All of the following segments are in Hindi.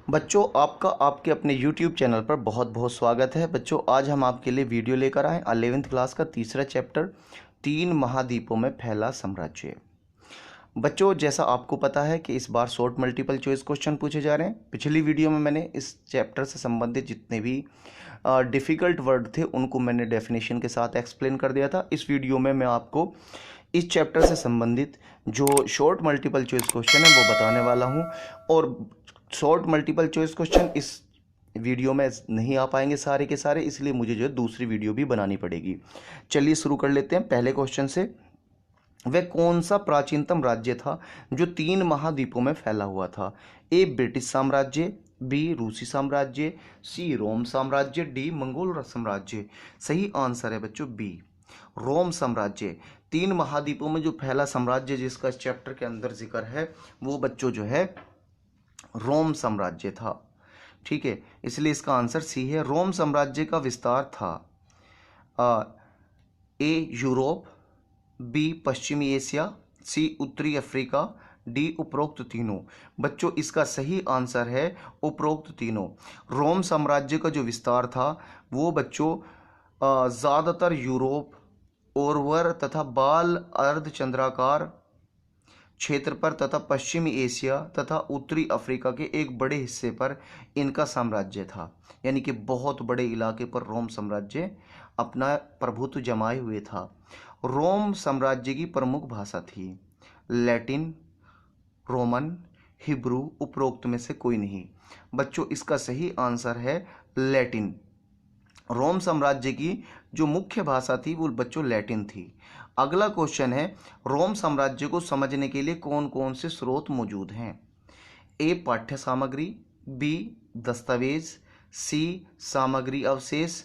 बच्चों, आपका आपके अपने YouTube चैनल पर बहुत बहुत स्वागत है। बच्चों, आज हम आपके लिए वीडियो लेकर आए 11th क्लास का तीसरा चैप्टर, तीन महाद्वीपों में फैला साम्राज्य। बच्चों, जैसा आपको पता है कि इस बार शॉर्ट मल्टीपल चॉइस क्वेश्चन पूछे जा रहे हैं। पिछली वीडियो में मैंने इस चैप्टर से संबंधित जितने भी डिफ़िकल्ट वर्ड थे उनको मैंने डेफिनेशन के साथ एक्सप्लेन कर दिया था। इस वीडियो में मैं आपको इस चैप्टर से संबंधित जो शॉर्ट मल्टीपल चॉइस क्वेश्चन है वो बताने वाला हूँ। और शॉर्ट मल्टीपल चॉइस क्वेश्चन इस वीडियो में नहीं आ पाएंगे सारे के सारे, इसलिए मुझे जो है दूसरी वीडियो भी बनानी पड़ेगी। चलिए शुरू कर लेते हैं पहले क्वेश्चन से। वह कौन सा प्राचीनतम राज्य था जो तीन महाद्वीपों में फैला हुआ था? ए ब्रिटिश साम्राज्य, बी रूसी साम्राज्य, सी रोम साम्राज्य, डी मंगोल साम्राज्य। सही आंसर है बच्चों बी, रोम साम्राज्य। तीन महाद्वीपों में जो फैला साम्राज्य जिसका इस चैप्टर के अंदर जिक्र है वो बच्चों जो है रोम साम्राज्य था। ठीक है, इसलिए इसका आंसर सी है। रोम साम्राज्य का विस्तार था ए यूरोप, बी पश्चिमी एशिया, सी उत्तरी अफ्रीका, डी उपरोक्त तीनों। बच्चों, इसका सही आंसर है उपरोक्त तीनों। रोम साम्राज्य का जो विस्तार था वो बच्चों ज़्यादातर यूरोप, ओरवर तथा बाल अर्धचंद्राकार क्षेत्र पर तथा पश्चिमी एशिया तथा उत्तरी अफ्रीका के एक बड़े हिस्से पर इनका साम्राज्य था। यानी कि बहुत बड़े इलाके पर रोम साम्राज्य अपना प्रभुत्व जमाए हुए था। रोम साम्राज्य की प्रमुख भाषा थी लैटिन, रोमन, हिब्रू। उपरोक्त में से कोई नहीं। बच्चों, इसका सही आंसर है लैटिन। रोम साम्राज्य की जो मुख्य भाषा थी वो बच्चों लैटिन थी। अगला क्वेश्चन है, रोम साम्राज्य को समझने के लिए कौन कौन से स्रोत मौजूद हैं? ए पाठ्य सामग्री, बी दस्तावेज, सी सामग्री अवशेष,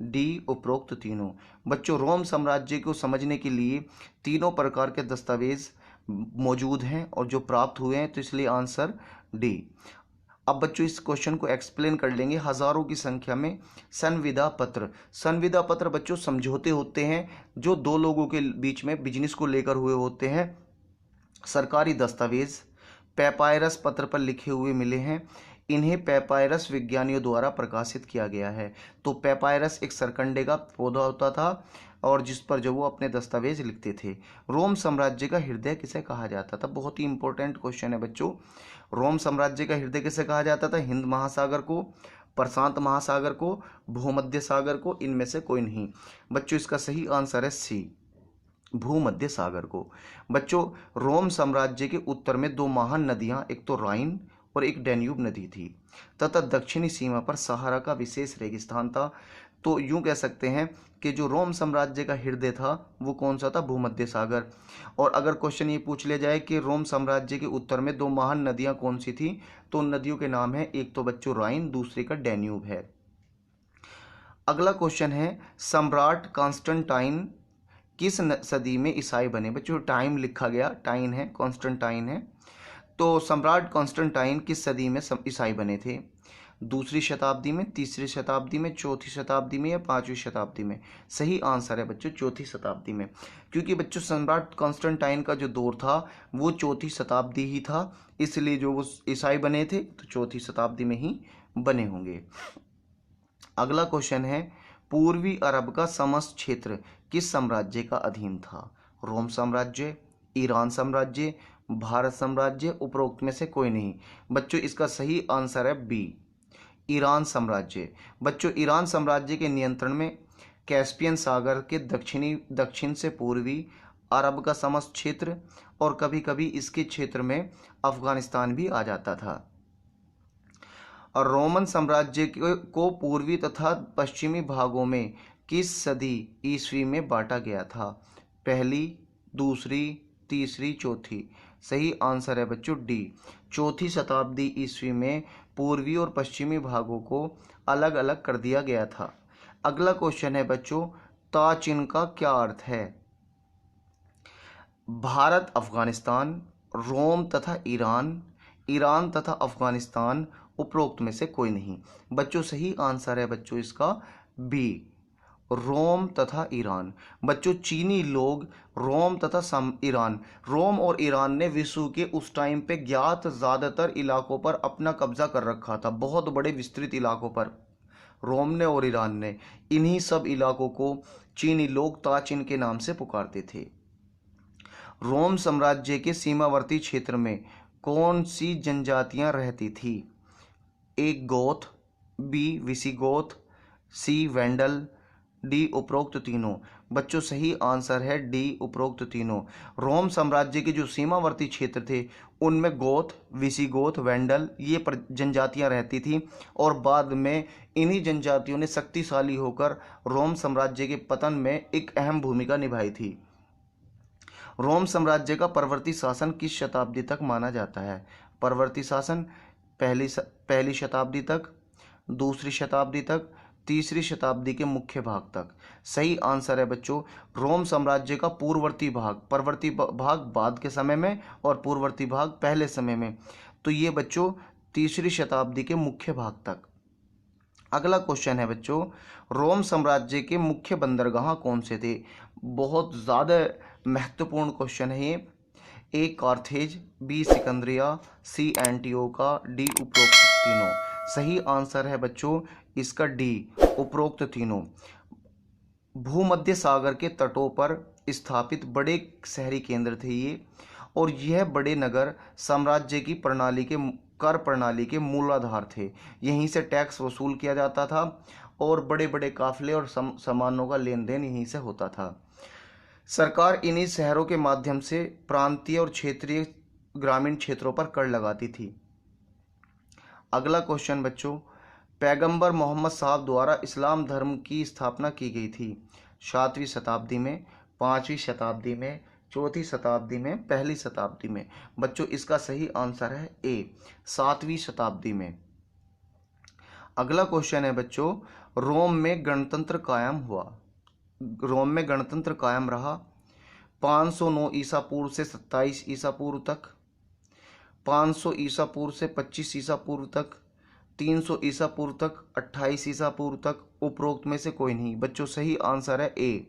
डी उपरोक्त तीनों। बच्चों, रोम साम्राज्य को समझने के लिए तीनों प्रकार के दस्तावेज मौजूद हैं और जो प्राप्त हुए हैं, तो इसलिए आंसर डी। अब बच्चों इस क्वेश्चन को एक्सप्लेन कर लेंगे। हजारों की संख्या में संविदा पत्र। संविदा पत्र बच्चों समझौते होते हैं जो दो लोगों के बीच में बिजनेस को लेकर हुए होते हैं। सरकारी दस्तावेज पेपायरस पत्र पर लिखे हुए मिले हैं। इन्हें पेपायरस विज्ञानियों द्वारा प्रकाशित किया गया है। तो पेपायरस एक सरकंडे का पौधा होता था और जिस पर जो वो अपने दस्तावेज लिखते थे। रोम साम्राज्य का हृदय किसे कहा जाता था? बहुत ही इंपॉर्टेंट क्वेश्चन है बच्चों। रोम साम्राज्य का हृदय किसे कहा जाता था? हिंद महासागर को, प्रशांत महासागर को, भूमध्य सागर को, इनमें से कोई नहीं। बच्चों, इसका सही आंसर है सी, भूमध्य सागर को। बच्चों, रोम साम्राज्य के उत्तर में दो महान नदियां, एक तो राइन और एक डैन्यूब नदी थी तथा दक्षिणी सीमा पर सहारा का विशेष रेगिस्तान था। तो यूं कह सकते हैं कि जो रोम साम्राज्य का हृदय था वो कौन सा था? भूमध्य सागर। और अगर क्वेश्चन ये पूछ लिया जाए कि रोम साम्राज्य के उत्तर में दो महान नदियां कौन सी थी, तो उन नदियों के नाम है, एक तो बच्चों राइन, दूसरी का डैन्यूब है। अगला क्वेश्चन है, सम्राट कॉन्स्टेंटाइन किस सदी में ईसाई बने? बच्चों टाइम लिखा गया, टाइन है, कॉन्स्टेंटाइन है। तो सम्राट कॉन्स्टेंटाइन किस सदी में ईसाई बने थे? दूसरी शताब्दी में, तीसरी शताब्दी में, चौथी शताब्दी में या पांचवी शताब्दी में? सही आंसर है बच्चों चौथी शताब्दी में। क्योंकि बच्चों सम्राट कॉन्स्टेंटाइन का जो दौर था वो चौथी शताब्दी ही था, इसलिए जो वो ईसाई बने थे तो चौथी शताब्दी में ही बने होंगे। अगला क्वेश्चन है, पूर्वी अरब का समस्त क्षेत्र किस साम्राज्य का अधीन था? रोम साम्राज्य, ईरान साम्राज्य, भारत साम्राज्य। उपरोक्त में से कोई नहीं। बच्चों, इसका सही आंसर है बी, ईरान साम्राज्य। बच्चों, ईरान साम्राज्य के नियंत्रण में कैस्पियन सागर के दक्षिण से पूर्वी अरब का समस्त क्षेत्र और कभी कभी इसके क्षेत्र में अफगानिस्तान भी आ जाता था। और रोमन साम्राज्य को पूर्वी तथा पश्चिमी भागों में किस सदी ईस्वी में बांटा गया था? पहली, दूसरी, तीसरी, चौथी। सही आंसर है बच्चों डी, चौथी शताब्दी ईस्वी में पूर्वी और पश्चिमी भागों को अलग अलग कर दिया गया था। अगला क्वेश्चन है बच्चों, ताचिन का क्या अर्थ है? भारत अफगानिस्तान, रोम तथा ईरान, ईरान तथा अफगानिस्तान। उपरोक्त में से कोई नहीं। बच्चों, सही आंसर है बच्चों इसका बी, रोम तथा ईरान। बच्चों चीनी लोग रोम तथा ईरान, रोम और ईरान ने विश्व के उस टाइम पे ज्ञात ज़्यादातर इलाकों पर अपना कब्जा कर रखा था, बहुत बड़े विस्तृत इलाकों पर रोम ने और ईरान ने। इन्हीं सब इलाकों को चीनी लोग ताचिन के नाम से पुकारते थे। रोम साम्राज्य के सीमावर्ती क्षेत्र में कौन सी जनजातियां रहती थी? ए गोथ, बी विसिगोथ, सी वेंडल, डी उपरोक्त तीनों। बच्चों सही आंसर है डी उपरोक्त तीनों। रोम साम्राज्य के जो सीमावर्ती क्षेत्र थे उनमें गोथ, विसिगोथ, वेंडल ये जनजातियां रहती थी और बाद में इन्हीं जनजातियों ने शक्तिशाली होकर रोम साम्राज्य के पतन में एक अहम भूमिका निभाई थी। रोम साम्राज्य का परवर्ती शासन किस शताब्दी तक माना जाता है? परवर्ती शासन पहली शताब्दी तक, दूसरी शताब्दी तक, तीसरी शताब्दी के मुख्य भाग तक। सही आंसर है बच्चों रोम साम्राज्य का पूर्ववर्ती भाग, परवर्ती भाग बाद के समय में और पूर्ववर्ती भाग पहले समय में। तो ये बच्चों तीसरी शताब्दी के मुख्य भाग तक। अगला क्वेश्चन है बच्चों, रोम साम्राज्य के मुख्य बंदरगाह कौन से थे? बहुत ज़्यादा महत्वपूर्ण क्वेश्चन है ये। ए कार्थेज, बी सिकंदरिया, सी एंटियोका, डी उपरोक्त तीनों। सही आंसर है बच्चों इसका डी उपरोक्त तीनों। भूमध्य सागर के तटों पर स्थापित बड़े शहरी केंद्र थे ये, और यह बड़े नगर साम्राज्य की कर प्रणाली के मूलाधार थे। यहीं से टैक्स वसूल किया जाता था और बड़े बड़े काफिले और सामानों का लेन देन यहीं से होता था। सरकार इन्हीं शहरों के माध्यम से प्रांतीय और क्षेत्रीय ग्रामीण क्षेत्रों पर कर लगाती थी। अगला क्वेश्चन बच्चों, पैगंबर मोहम्मद साहब द्वारा इस्लाम धर्म की स्थापना की गई थी 7वीं शताब्दी में, 5वीं शताब्दी में, 4वीं शताब्दी में, पहली शताब्दी में। बच्चों इसका सही आंसर है ए 7वीं शताब्दी में। अगला क्वेश्चन है बच्चों, रोम में गणतंत्र कायम हुआ, रोम में गणतंत्र कायम रहा 509 ईसा पूर्व से 27 ईसा पूर्व तक, 500 ईसा पूर्व से 25 ईसा पूर्व तक, 300 ईसा पूर्व तक, 28 ईसा पूर्व तक, उपरोक्त में से कोई नहीं। बच्चों सही आंसर है ए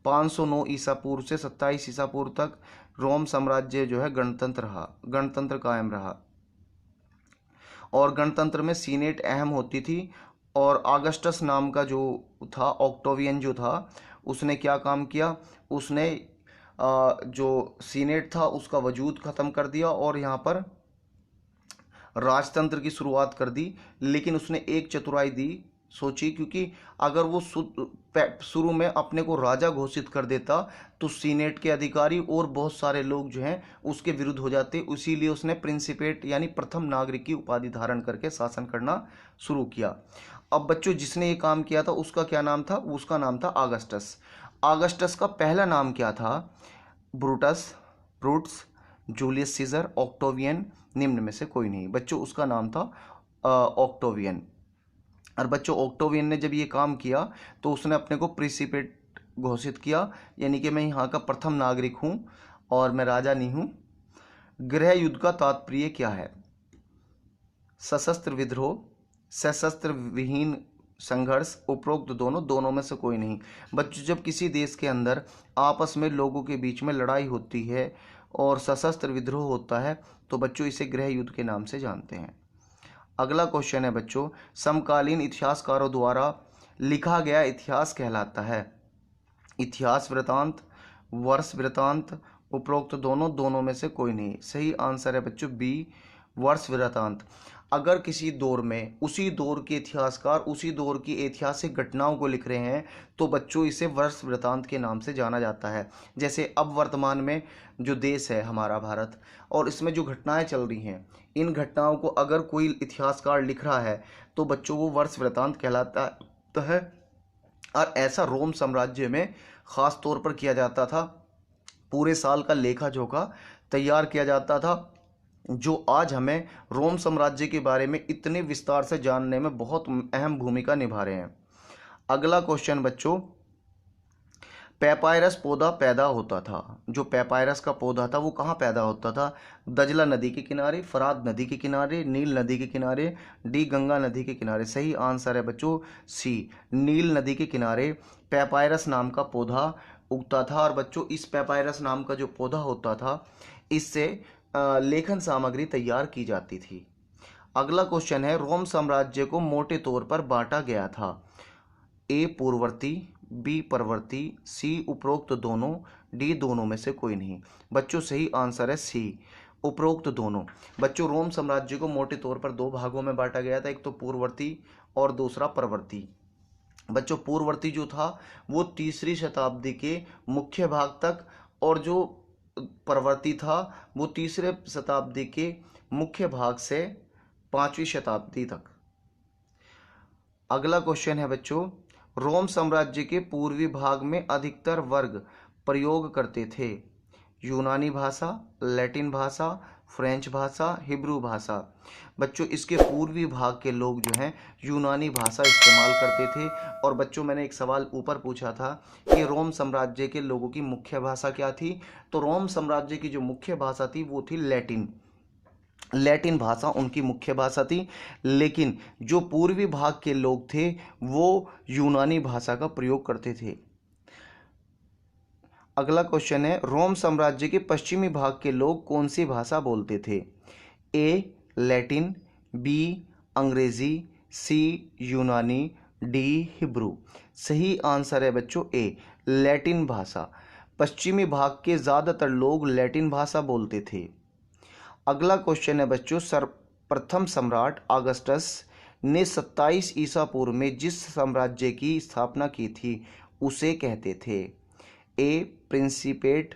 509 ईसा पूर्व से 27 ईसा पूर्व तक रोम साम्राज्य जो है गणतंत्र कायम रहा। और गणतंत्र में सीनेट अहम होती थी और ऑगस्टस नाम का जो था, ऑक्टोवियन जो था, उसने क्या काम किया, उसने जो सीनेट था उसका वजूद ख़त्म कर दिया और यहाँ पर राजतंत्र की शुरुआत कर दी। लेकिन उसने एक चतुराई दी, सोची, क्योंकि अगर वो शुरू में अपने को राजा घोषित कर देता तो सीनेट के अधिकारी और बहुत सारे लोग जो हैं उसके विरुद्ध हो जाते। इसीलिए उसने प्रिंसिपेट यानी प्रथम नागरिक की उपाधि धारण करके शासन करना शुरू किया। अब बच्चों जिसने ये काम किया था उसका क्या नाम था? उसका नाम था ऑगस्टस। ऑगस्टस का पहला नाम क्या था? ब्रूटस, जूलियस सीजर, ऑक्टोवियन, निम्न में से कोई नहीं। बच्चों उसका नाम था ऑक्टोवियन। और बच्चों ऑक्टोवियन ने जब ये काम किया तो उसने अपने को प्रिंसिपेट घोषित किया, यानी कि मैं यहाँ का प्रथम नागरिक हूँ और मैं राजा नहीं हूँ। गृह युद्ध का तात्पर्य क्या है? सशस्त्र विद्रोह, सशस्त्र विहीन संघर्ष, उपरोक्त दोनों में से कोई नहीं। बच्चों जब किसी देश के अंदर आपस में लोगों के बीच में लड़ाई होती है और सशस्त्र विद्रोह होता है तो बच्चों इसे गृह युद्ध के नाम से जानते हैं। अगला क्वेश्चन है बच्चों, समकालीन इतिहासकारों द्वारा लिखा गया इतिहास कहलाता है इतिहास वृतांत, वर्ष वृतांत, उपरोक्त दोनों में से कोई नहीं। सही आंसर है बच्चों बी वर्ष वृतांत। अगर किसी दौर में उसी दौर के इतिहासकार उसी दौर की ऐतिहासिक घटनाओं को लिख रहे हैं तो बच्चों इसे वर्ष वृतांत के नाम से जाना जाता है। जैसे अब वर्तमान में जो देश है हमारा भारत और इसमें जो घटनाएं चल रही हैं, इन घटनाओं को अगर कोई इतिहासकार लिख रहा है तो बच्चों वो वर्ष वृतांत कहलाता है। और ऐसा रोम साम्राज्य में ख़ास तौर पर किया जाता था। पूरे साल का लेखा जोखा तैयार किया जाता था, जो आज हमें रोम साम्राज्य के बारे में इतने विस्तार से जानने में बहुत अहम भूमिका निभा रहे हैं। अगला क्वेश्चन बच्चों, पैपायरस पौधा पैदा होता था। जो पैपायरस का पौधा था वो कहाँ पैदा होता था? दजला नदी के किनारे, फरात नदी के किनारे, नील नदी के किनारे, डी गंगा नदी के किनारे। सही आंसर है बच्चों सी, नील नदी के किनारे पैपायरस नाम का पौधा उगता था। और बच्चों इस पैपायरस नाम का जो पौधा होता था इससे लेखन सामग्री तैयार की जाती थी। अगला क्वेश्चन है, रोम साम्राज्य को मोटे तौर पर बांटा गया था। ए पूर्ववर्ती, बी परवर्ती, सी उपरोक्त दोनों, डी दोनों में से कोई नहीं। बच्चों सही आंसर है सी, उपरोक्त दोनों। बच्चों रोम साम्राज्य को मोटे तौर पर दो भागों में बांटा गया था, एक तो पूर्ववर्ती और दूसरा परवर्ती। बच्चों पूर्ववर्ती जो था वो तीसरी शताब्दी के मुख्य भाग तक, और जो परवर्ती था वो तीसरे शताब्दी के मुख्य भाग से पांचवी शताब्दी तक। अगला क्वेश्चन है बच्चों, रोम साम्राज्य के पूर्वी भाग में अधिकतर वर्ग प्रयोग करते थे। यूनानी भाषा, लैटिन भाषा, फ्रेंच भाषा, हिब्रू भाषा। बच्चों इसके पूर्वी भाग के लोग जो हैं यूनानी भाषा इस्तेमाल करते थे। और बच्चों मैंने एक सवाल ऊपर पूछा था कि रोम साम्राज्य के लोगों की मुख्य भाषा क्या थी, तो रोम साम्राज्य की जो मुख्य भाषा थी वो थी लैटिन। लैटिन भाषा उनकी मुख्य भाषा थी, लेकिन जो पूर्वी भाग के लोग थे वो यूनानी भाषा का प्रयोग करते थे। अगला क्वेश्चन है, रोम साम्राज्य के पश्चिमी भाग के लोग कौन सी भाषा बोलते थे? ए लैटिन, बी अंग्रेजी, सी यूनानी, डी हिब्रू। सही आंसर है बच्चों ए, लैटिन भाषा। पश्चिमी भाग के ज़्यादातर लोग लैटिन भाषा बोलते थे। अगला क्वेश्चन है बच्चों, प्रथम सम्राट अगस्टस ने 27 ईसा पूर्व में जिस साम्राज्य की स्थापना की थी उसे कहते थे। ए प्रिंसिपेट,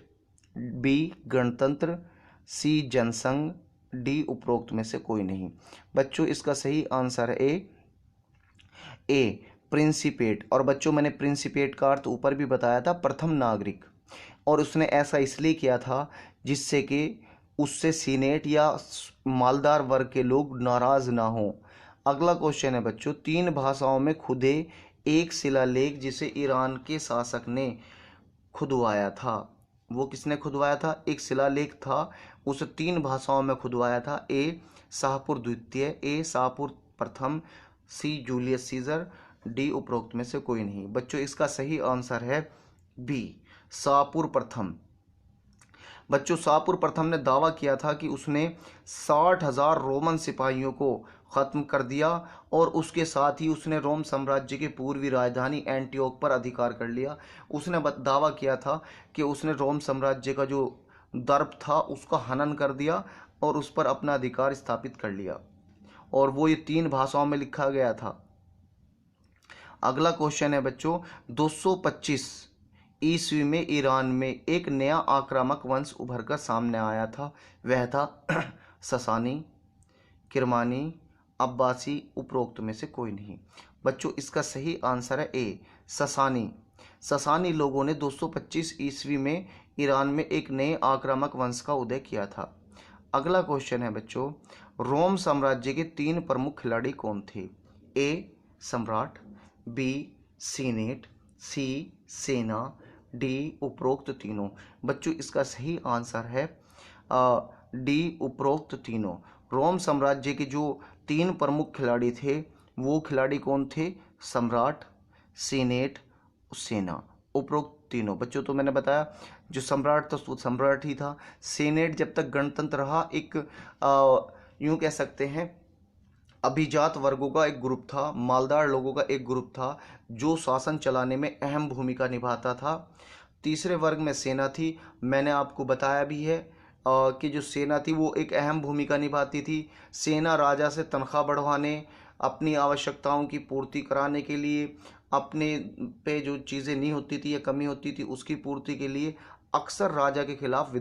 बी गणतंत्र, सी जनसंघ, डी उपरोक्त में से कोई नहीं। बच्चों इसका सही आंसर है ए प्रिंसिपेट। और बच्चों मैंने प्रिंसिपेट का अर्थ ऊपर भी बताया था, प्रथम नागरिक। और उसने ऐसा इसलिए किया था जिससे कि उससे सीनेट या मालदार वर्ग के लोग नाराज ना हो। अगला क्वेश्चन है बच्चों, तीन भाषाओं में खुदे एक शिलालेख जिसे ईरान के शासक ने खुदवाया था, वो किसने खुदवाया था? एक शिलालेख था, उसे तीन भाषाओं में खुदवाया था। ए शाहपुर द्वितीय, ए शाहपुर प्रथम, सी जूलियस सीजर, डी उपरोक्त में से कोई नहीं। बच्चों इसका सही आंसर है बी शाहपुर प्रथम। बच्चों शाहपुर प्रथम ने दावा किया था कि उसने 60,000 रोमन सिपाहियों को ख़त्म कर दिया और उसके साथ ही उसने रोम साम्राज्य की पूर्वी राजधानी एंटियोक पर अधिकार कर लिया। उसने दावा किया था कि उसने रोम साम्राज्य का जो दर्प था उसका हनन कर दिया और उस पर अपना अधिकार स्थापित कर लिया, और वो ये तीन भाषाओं में लिखा गया था। अगला क्वेश्चन है बच्चों, 225 ईस्वी में ईरान में एक नया आक्रामक वंश उभरकर सामने आया था, वह था ससानी, किरमानी, अब्बासी। उपरोक्त में से कोई नहीं। बच्चों इसका सही आंसर है ए ससानी। ससानी लोगों ने 225 ईस्वी में ईरान में एक नए आक्रामक वंश का उदय किया था। अगला क्वेश्चन है बच्चों, रोम साम्राज्य के तीन प्रमुख खिलाड़ी कौन थे? ए सम्राट, बी सीनेट, सी सेना, डी उपरोक्त तीनों। बच्चों इसका सही आंसर है डी उपरोक्त तीनों। रोम साम्राज्य के जो तीन प्रमुख खिलाड़ी थे वो खिलाड़ी कौन थे? सम्राट, सीनेट, सेना। उपरोक्त तीनों। बच्चों तो मैंने बताया जो सम्राट था वो सम्राट ही था। सीनेट जब तक गणतंत्र रहा एक यूं कह सकते हैं अभिजात वर्गों का एक ग्रुप था, मालदार लोगों का एक ग्रुप था जो शासन चलाने में अहम भूमिका निभाता था। तीसरे वर्ग में सेना थी। मैंने आपको बताया भी है कि जो सेना थी वो एक अहम भूमिका निभाती थी। सेना राजा से तनख्वाह बढ़वाने, अपनी आवश्यकताओं की पूर्ति कराने के लिए, अपने पे जो चीज़ें नहीं होती थी या कमी होती थी उसकी पूर्ति के लिए अक्सर राजा के खिलाफ